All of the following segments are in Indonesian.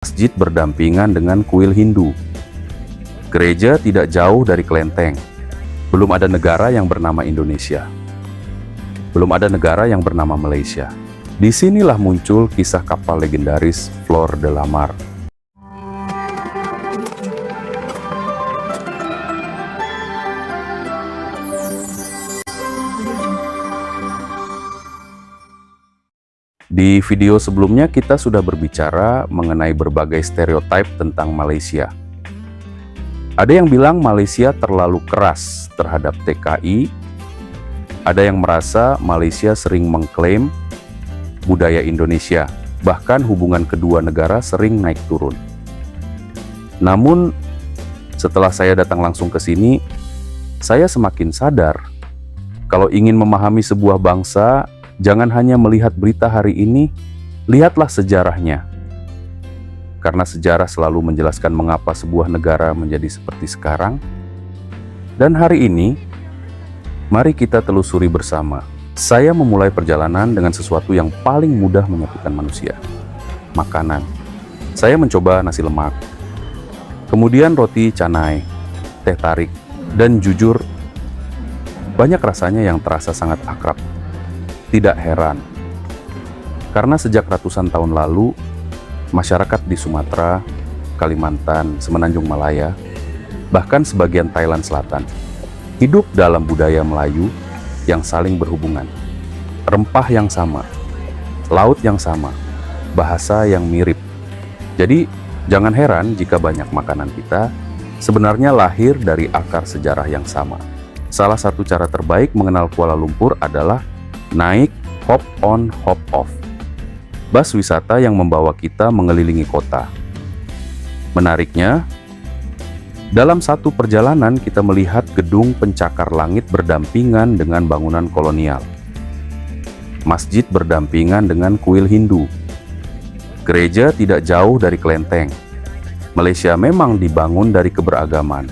Masjid berdampingan dengan kuil Hindu. Gereja tidak jauh dari kelenteng. Belum ada negara yang bernama Indonesia. Belum ada negara yang bernama Malaysia. Disinilah muncul kisah kapal legendaris Flor de la Mar. Di video sebelumnya kita sudah berbicara mengenai berbagai stereotip tentang Malaysia. Ada yang bilang Malaysia terlalu keras terhadap TKI. Ada yang merasa Malaysia sering mengklaim budaya Indonesia. Bahkan hubungan kedua negara sering naik turun. Namun setelah saya datang langsung ke sini, saya semakin sadar kalau ingin memahami sebuah bangsa, jangan hanya melihat berita hari ini, lihatlah sejarahnya. Karena sejarah selalu menjelaskan mengapa sebuah negara menjadi seperti sekarang. Dan hari ini, mari kita telusuri bersama. Saya memulai perjalanan dengan sesuatu yang paling mudah menyatukan manusia. Makanan. Saya mencoba nasi lemak. Kemudian roti canai, teh tarik, dan jujur, banyak rasanya yang terasa sangat akrab. Tidak heran, karena sejak ratusan tahun lalu, masyarakat di Sumatera, Kalimantan, Semenanjung Malaya, bahkan sebagian Thailand Selatan, hidup dalam budaya Melayu yang saling berhubungan. Rempah yang sama, laut yang sama, bahasa yang mirip. Jadi, jangan heran jika banyak makanan kita sebenarnya lahir dari akar sejarah yang sama. Salah satu cara terbaik mengenal Kuala Lumpur adalah naik hop on hop off, bus wisata yang membawa kita mengelilingi kota. Menariknya, dalam satu perjalanan kita melihat gedung pencakar langit berdampingan dengan bangunan kolonial, masjid berdampingan dengan kuil Hindu, gereja tidak jauh dari kelenteng. Malaysia memang dibangun dari keberagaman,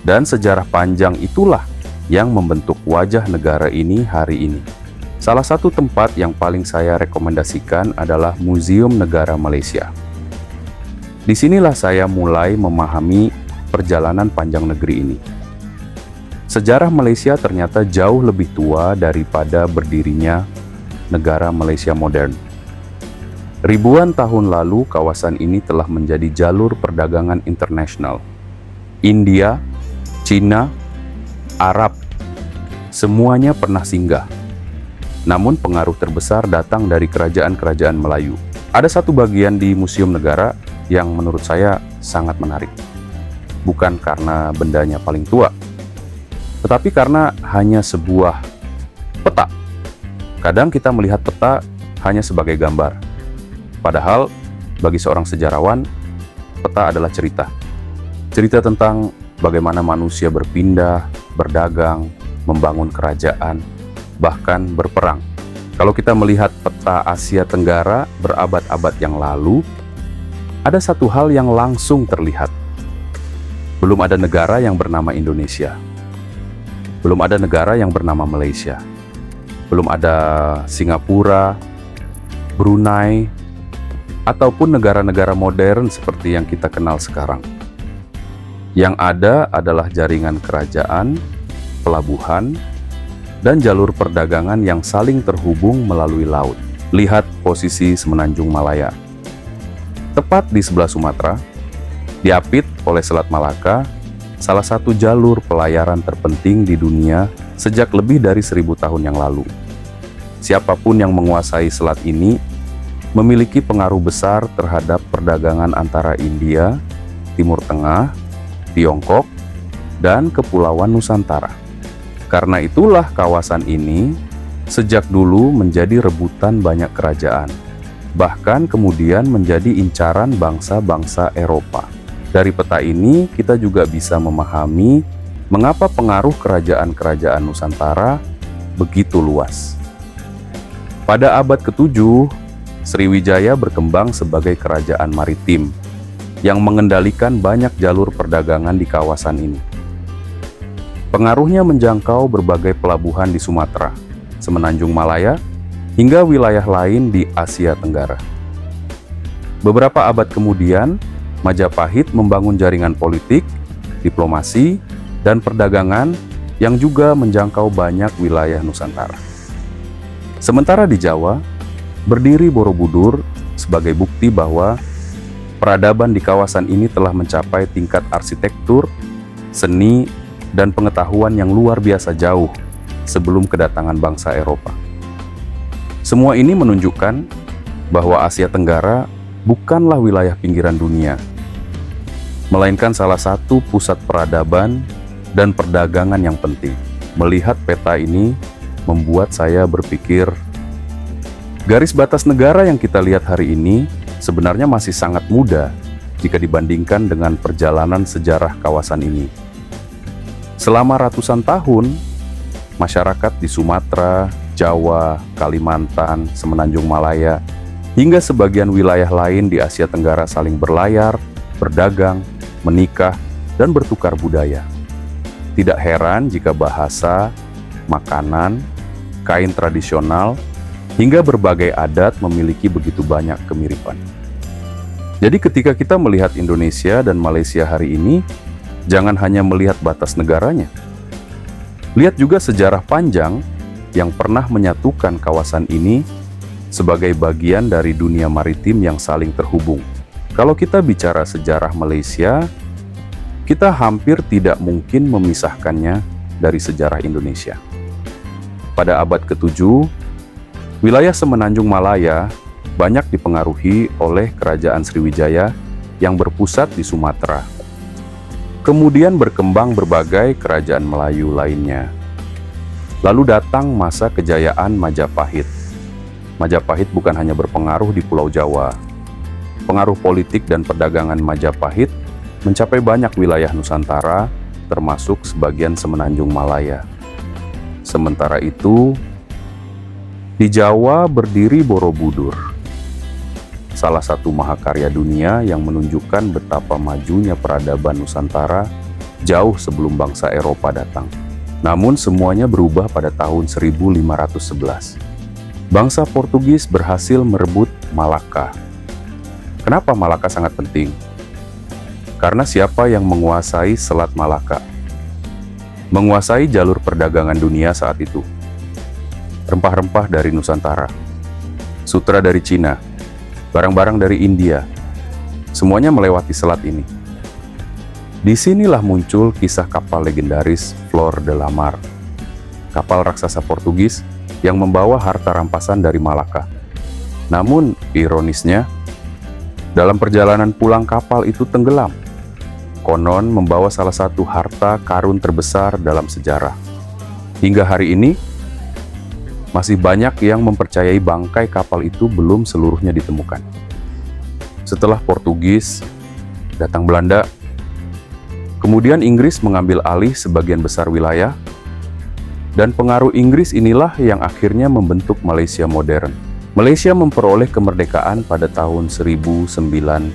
dan sejarah panjang itulah yang membentuk wajah negara ini hari ini. Salah satu tempat yang paling saya rekomendasikan adalah Museum Negara Malaysia. Disinilah saya mulai memahami perjalanan panjang negeri ini. Sejarah Malaysia ternyata jauh lebih tua daripada berdirinya negara Malaysia modern. Ribuan tahun lalu kawasan ini telah menjadi jalur perdagangan internasional. India, Cina, Arab, semuanya pernah singgah. Namun pengaruh terbesar datang dari kerajaan-kerajaan Melayu. Ada satu bagian di Museum Negara yang menurut saya sangat menarik. Bukan karena bendanya paling tua, tetapi karena hanya sebuah peta. Kadang kita melihat peta hanya sebagai gambar. Padahal bagi seorang sejarawan, peta adalah cerita. Cerita tentang bagaimana manusia berpindah, berdagang, membangun kerajaan, bahkan berperang. Kalau kita melihat peta Asia Tenggara berabad-abad yang lalu, ada satu hal yang langsung terlihat. Belum ada negara yang bernama Indonesia. Belum ada negara yang bernama Malaysia. Belum ada Singapura, Brunei, ataupun negara-negara modern seperti yang kita kenal sekarang. Yang ada adalah jaringan kerajaan, pelabuhan, dan jalur perdagangan yang saling terhubung melalui laut. Lihat posisi Semenanjung Malaya. Tepat di sebelah Sumatera, diapit oleh Selat Malaka, salah satu jalur pelayaran terpenting di dunia sejak lebih dari 1000 tahun yang lalu. Siapapun yang menguasai selat ini memiliki pengaruh besar terhadap perdagangan antara India, Timur Tengah, Tiongkok, dan Kepulauan Nusantara. Karena itulah kawasan ini sejak dulu menjadi rebutan banyak kerajaan, bahkan kemudian menjadi incaran bangsa-bangsa Eropa. Dari peta ini kita juga bisa memahami mengapa pengaruh kerajaan-kerajaan Nusantara begitu luas. Pada abad ke-7, Sriwijaya berkembang sebagai kerajaan maritim yang mengendalikan banyak jalur perdagangan di kawasan ini. Pengaruhnya menjangkau berbagai pelabuhan di Sumatera, Semenanjung Malaya, hingga wilayah lain di Asia Tenggara. Beberapa abad kemudian, Majapahit membangun jaringan politik, diplomasi, dan perdagangan yang juga menjangkau banyak wilayah Nusantara. Sementara di Jawa, berdiri Borobudur sebagai bukti bahwa peradaban di kawasan ini telah mencapai tingkat arsitektur, seni, dan pengetahuan yang luar biasa jauh sebelum kedatangan bangsa Eropa. Semua ini menunjukkan bahwa Asia Tenggara bukanlah wilayah pinggiran dunia, melainkan salah satu pusat peradaban dan perdagangan yang penting. Melihat peta ini membuat saya berpikir, garis batas negara yang kita lihat hari ini sebenarnya masih sangat muda jika dibandingkan dengan perjalanan sejarah kawasan ini. Selama ratusan tahun, masyarakat di Sumatera, Jawa, Kalimantan, Semenanjung Malaya, hingga sebagian wilayah lain di Asia Tenggara saling berlayar, berdagang, menikah, dan bertukar budaya. Tidak heran jika bahasa, makanan, kain tradisional, hingga berbagai adat memiliki begitu banyak kemiripan. Jadi ketika kita melihat Indonesia dan Malaysia hari ini, jangan hanya melihat batas negaranya. Lihat juga sejarah panjang yang pernah menyatukan kawasan ini sebagai bagian dari dunia maritim yang saling terhubung. Kalau kita bicara sejarah Malaysia, kita hampir tidak mungkin memisahkannya dari sejarah Indonesia. Pada abad ke-7, wilayah Semenanjung Malaya banyak dipengaruhi oleh Kerajaan Sriwijaya yang berpusat di Sumatera. Kemudian berkembang berbagai kerajaan Melayu lainnya. Lalu datang masa kejayaan Majapahit. Majapahit bukan hanya berpengaruh di Pulau Jawa. Pengaruh politik dan perdagangan Majapahit mencapai banyak wilayah Nusantara, termasuk sebagian Semenanjung Malaya. Sementara itu, di Jawa berdiri Borobudur, salah satu mahakarya dunia yang menunjukkan betapa majunya peradaban Nusantara jauh sebelum bangsa Eropa datang. Namun semuanya berubah pada tahun 1511. Bangsa Portugis berhasil merebut Malaka. Kenapa Malaka sangat penting? Karena siapa yang menguasai Selat Malaka? Menguasai jalur perdagangan dunia saat itu. Rempah-rempah dari Nusantara, sutra dari Cina, barang-barang dari India, semuanya melewati selat ini. Disinilah muncul kisah kapal legendaris Flor de la Mar, kapal raksasa Portugis yang membawa harta rampasan dari Malaka. Namun, ironisnya, dalam perjalanan pulang kapal itu tenggelam. Konon membawa salah satu harta karun terbesar dalam sejarah. Hingga hari ini, masih banyak yang mempercayai bangkai kapal itu belum seluruhnya ditemukan. Setelah Portugis, datang Belanda, kemudian Inggris mengambil alih sebagian besar wilayah, dan pengaruh Inggris inilah yang akhirnya membentuk Malaysia modern. Malaysia memperoleh kemerdekaan pada tahun 1957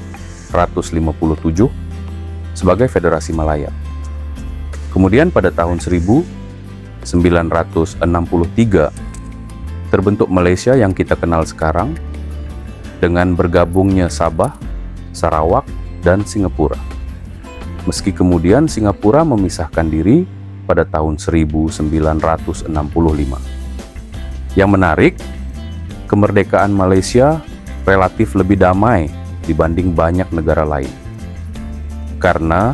sebagai Federasi Malaya. Kemudian pada tahun 1963 terbentuk Malaysia yang kita kenal sekarang dengan bergabungnya Sabah, Sarawak, dan Singapura. Meski kemudian Singapura memisahkan diri pada tahun 1965. Yang menarik, kemerdekaan Malaysia relatif lebih damai dibanding banyak negara lain, karena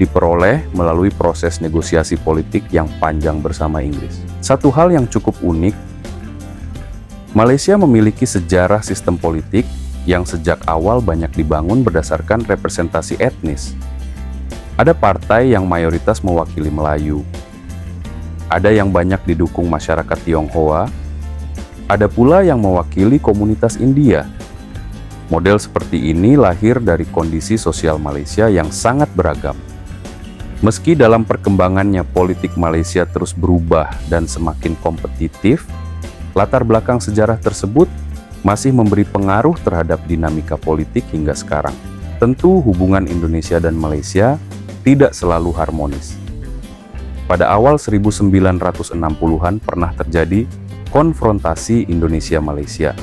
diperoleh melalui proses negosiasi politik yang panjang bersama Inggris. Satu hal yang cukup unik, Malaysia memiliki sejarah sistem politik yang sejak awal banyak dibangun berdasarkan representasi etnis. Ada partai yang mayoritas mewakili Melayu, ada yang banyak didukung masyarakat Tionghoa, ada pula yang mewakili komunitas India. Model seperti ini lahir dari kondisi sosial Malaysia yang sangat beragam. Meski dalam perkembangannya politik Malaysia terus berubah dan semakin kompetitif, latar belakang sejarah tersebut masih memberi pengaruh terhadap dinamika politik hingga sekarang. Tentu hubungan Indonesia dan Malaysia tidak selalu harmonis. Pada awal 1960-an pernah terjadi konfrontasi Indonesia-Malaysia.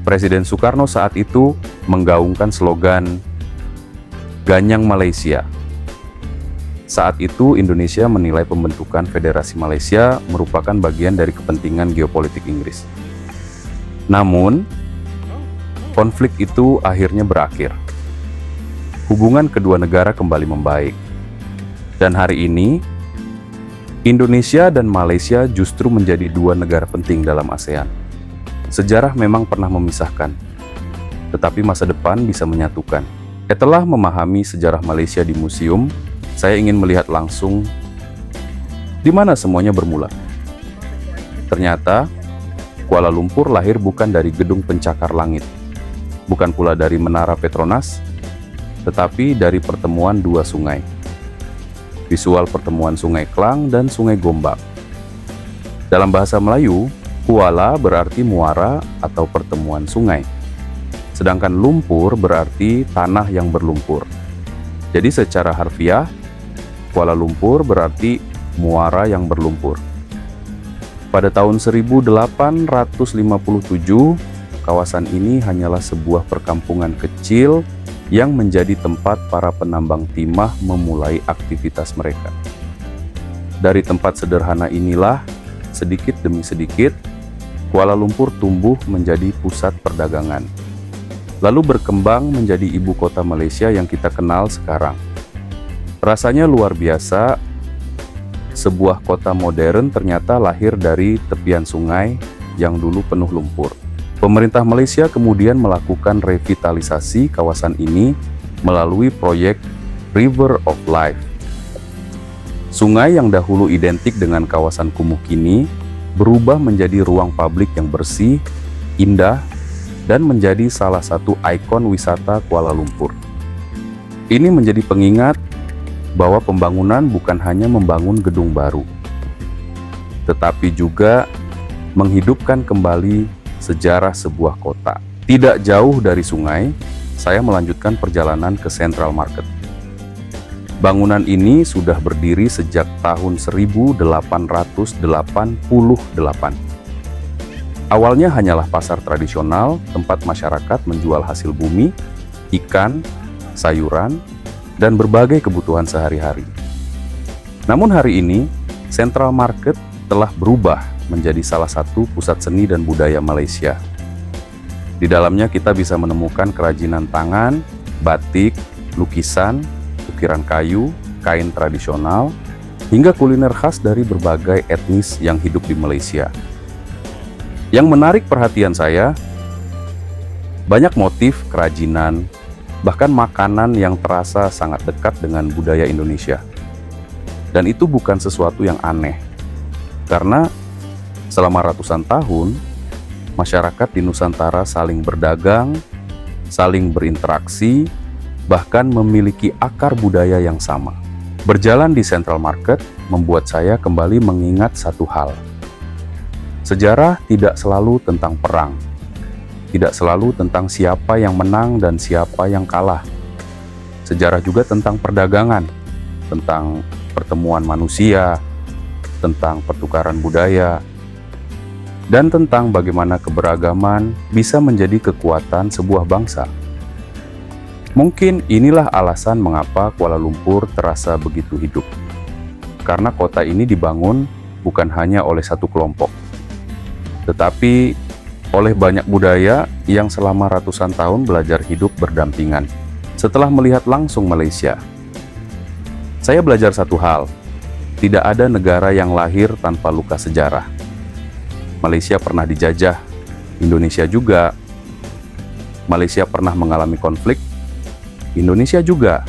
Presiden Soekarno saat itu menggaungkan slogan Ganyang Malaysia. Saat itu Indonesia menilai pembentukan Federasi Malaysia merupakan bagian dari kepentingan geopolitik Inggris. Namun, konflik itu akhirnya berakhir. Hubungan kedua negara kembali membaik. Dan hari ini, Indonesia dan Malaysia justru menjadi dua negara penting dalam ASEAN. Sejarah memang pernah memisahkan, tetapi masa depan bisa menyatukan. Setelah memahami sejarah Malaysia di museum, saya ingin melihat langsung di mana semuanya bermula. Ternyata, Kuala Lumpur lahir bukan dari gedung pencakar langit, bukan pula dari menara Petronas, tetapi dari pertemuan dua sungai. Visual pertemuan Sungai Klang dan Sungai Gombak. Dalam bahasa Melayu, Kuala berarti muara atau pertemuan sungai. Sedangkan lumpur berarti tanah yang berlumpur. Jadi secara harfiah, Kuala Lumpur berarti muara yang berlumpur. Pada tahun 1857, kawasan ini hanyalah sebuah perkampungan kecil yang menjadi tempat para penambang timah memulai aktivitas mereka. Dari tempat sederhana inilah, sedikit demi sedikit, Kuala Lumpur tumbuh menjadi pusat perdagangan, lalu berkembang menjadi ibu kota Malaysia yang kita kenal sekarang. Rasanya luar biasa, sebuah kota modern ternyata lahir dari tepian sungai yang dulu penuh lumpur. Pemerintah Malaysia kemudian melakukan revitalisasi kawasan ini melalui proyek River of Life. Sungai yang dahulu identik dengan kawasan kumuh kini berubah menjadi ruang publik yang bersih, indah, dan menjadi salah satu ikon wisata Kuala Lumpur. Ini menjadi pengingat bahwa pembangunan bukan hanya membangun gedung baru, tetapi juga menghidupkan kembali sejarah sebuah kota. Tidak jauh dari sungai, saya melanjutkan perjalanan ke Central Market. Bangunan ini sudah berdiri sejak tahun 1888. Awalnya hanyalah pasar tradisional, tempat masyarakat menjual hasil bumi, ikan, sayuran, dan berbagai kebutuhan sehari-hari. Namun hari ini, Central Market telah berubah menjadi salah satu pusat seni dan budaya Malaysia. Di dalamnya kita bisa menemukan kerajinan tangan, batik, lukisan, ukiran kayu, kain tradisional, hingga kuliner khas dari berbagai etnis yang hidup di Malaysia. Yang menarik perhatian saya, banyak motif kerajinan, bahkan makanan yang terasa sangat dekat dengan budaya Indonesia. Dan itu bukan sesuatu yang aneh, karena selama ratusan tahun, masyarakat di Nusantara saling berdagang, saling berinteraksi, bahkan memiliki akar budaya yang sama. Berjalan di Central Market membuat saya kembali mengingat satu hal. Sejarah tidak selalu tentang perang, tidak selalu tentang siapa yang menang dan siapa yang kalah. Sejarah juga tentang perdagangan, tentang pertemuan manusia, tentang pertukaran budaya, dan tentang bagaimana keberagaman bisa menjadi kekuatan sebuah bangsa. Mungkin inilah alasan mengapa Kuala Lumpur terasa begitu hidup. Karena kota ini dibangun bukan hanya oleh satu kelompok, tetapi oleh banyak budaya yang selama ratusan tahun belajar hidup berdampingan. Setelah melihat langsung Malaysia, saya belajar satu hal, tidak ada negara yang lahir tanpa luka sejarah. Malaysia pernah dijajah, Indonesia juga. Malaysia pernah mengalami konflik, Indonesia juga.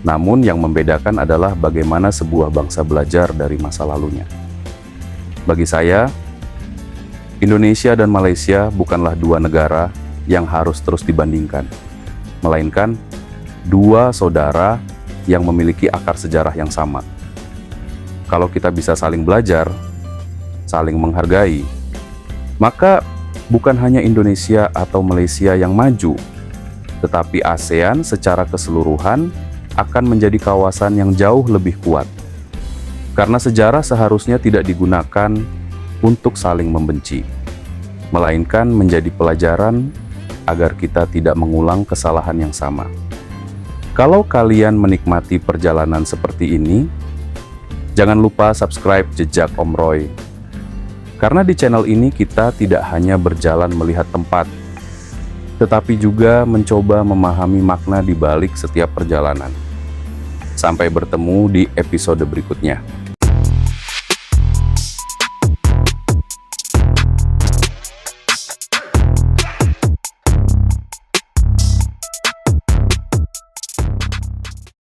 Namun yang membedakan adalah bagaimana sebuah bangsa belajar dari masa lalunya. Bagi saya, Indonesia dan Malaysia bukanlah dua negara yang harus terus dibandingkan, melainkan dua saudara yang memiliki akar sejarah yang sama. Kalau kita bisa saling belajar, saling menghargai, maka bukan hanya Indonesia atau Malaysia yang maju, tetapi ASEAN secara keseluruhan akan menjadi kawasan yang jauh lebih kuat. Karena sejarah seharusnya tidak digunakan untuk saling membenci, melainkan menjadi pelajaran agar kita tidak mengulang kesalahan yang sama. Kalau kalian menikmati perjalanan seperti ini, jangan lupa subscribe Jejak Om Roy. Karena di channel ini kita tidak hanya berjalan melihat tempat, tetapi juga mencoba memahami makna di balik setiap perjalanan. Sampai bertemu di episode berikutnya.